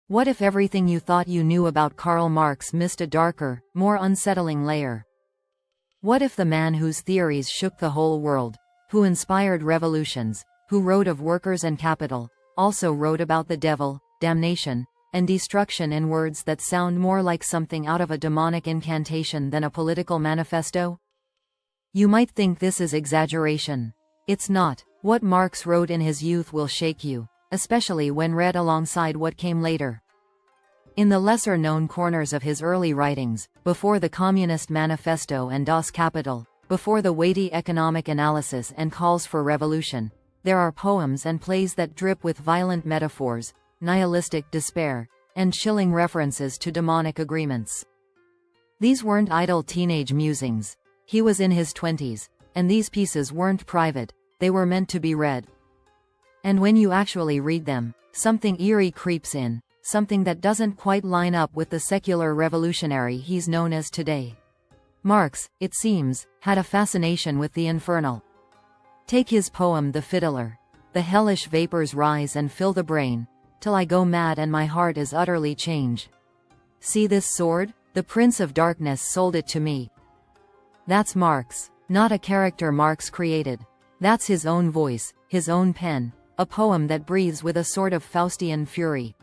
What if everything you thought you knew about Karl Marx missed a darker, more unsettling layer? What if the man whose theories shook the whole world, who inspired revolutions, who wrote of workers and capital, also wrote about the devil, damnation, and destruction in words that sound more like something out of a demonic incantation than a political manifesto? You might think this is exaggeration. It's not. What Marx wrote in his youth will shake you, especially when read alongside what came later. In the lesser-known corners of his early writings, before the Communist Manifesto and Das Kapital, before the weighty economic analysis and calls for revolution, there are poems and plays that drip with violent metaphors, nihilistic despair, and chilling references to demonic agreements. These weren't idle teenage musings. He was in his 20s, and these pieces weren't private, they were meant to be read. And when you actually read them, something eerie creeps in, something that doesn't quite line up with the secular revolutionary he's known as today. Marx, it seems, had a fascination with the infernal. Take his poem The Fiddler. The hellish vapors rise and fill the brain, till I go mad and my heart is utterly changed. See this sword? The Prince of Darkness sold it to me. That's Marx, not a character Marx created. That's his own voice, his own pen, a poem that breathes with a sort of Faustian fury.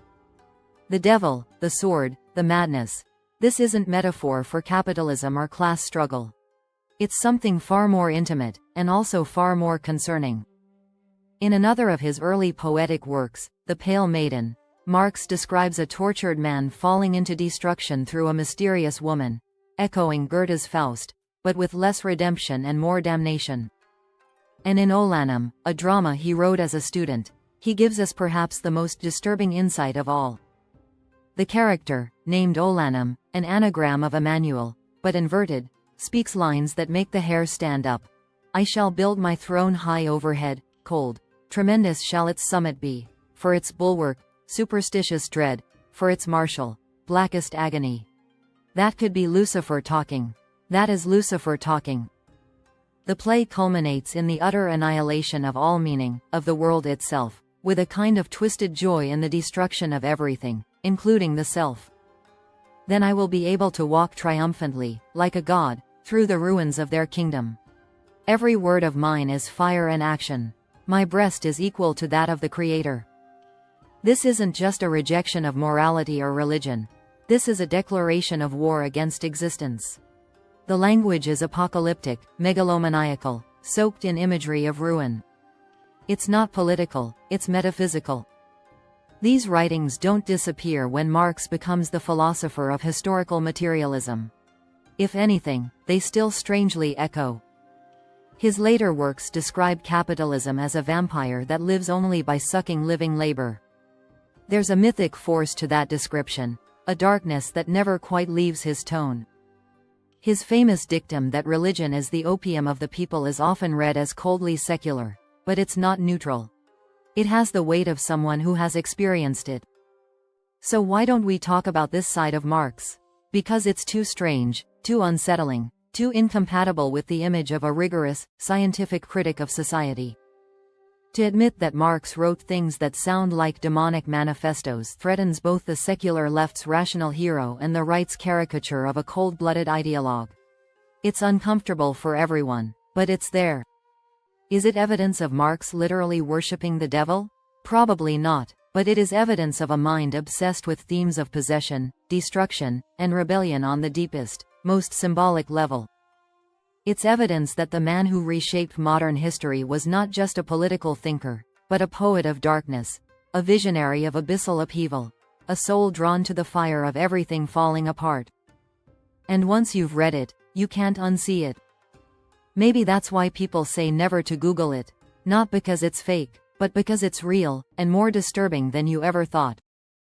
The devil, the sword, the madness. This isn't metaphor for capitalism or class struggle. It's something far more intimate, and also far more concerning. In another of his early poetic works, The Pale Maiden, Marx describes a tortured man falling into destruction through a mysterious woman, echoing Goethe's Faust, but with less redemption and more damnation. And in Olanum, a drama he wrote as a student, he gives us perhaps the most disturbing insight of all. The character, named Olanum, an anagram of Emmanuel, but inverted, speaks lines that make the hair stand up. I shall build my throne high overhead, cold, tremendous shall its summit be, for its bulwark, superstitious dread, for its marshal, blackest agony. That could be Lucifer talking. That is Lucifer talking. The play culminates in the utter annihilation of all meaning, of the world itself, with a kind of twisted joy in the destruction of everything, including the self. Then I will be able to walk triumphantly, like a god, through the ruins of their kingdom. Every word of mine is fire and action. My breast is equal to that of the Creator. This isn't just a rejection of morality or religion. This is a declaration of war against existence. The language is apocalyptic, megalomaniacal, soaked in imagery of ruin. It's not political, it's metaphysical. These writings don't disappear when Marx becomes the philosopher of historical materialism. If anything, they still strangely echo. His later works describe capitalism as a vampire that lives only by sucking living labor. There's a mythic force to that description, a darkness that never quite leaves his tone. His famous dictum that religion is the opium of the people is often read as coldly secular, but it's not neutral. It has the weight of someone who has experienced it. So why don't we talk about this side of Marx? Because it's too strange, too unsettling, too incompatible with the image of a rigorous, scientific critic of society. To admit that Marx wrote things that sound like demonic manifestos threatens both the secular left's rational hero and the right's caricature of a cold-blooded ideologue. It's uncomfortable for everyone, but it's there. Is it evidence of Marx literally worshipping the devil? Probably not, but it is evidence of a mind obsessed with themes of possession, destruction, and rebellion on the deepest, most symbolic level. It's evidence that the man who reshaped modern history was not just a political thinker, but a poet of darkness, a visionary of abyssal upheaval, a soul drawn to the fire of everything falling apart. And once you've read it, you can't unsee it. Maybe that's why people say never to Google it, not because it's fake, but because it's real, and more disturbing than you ever thought.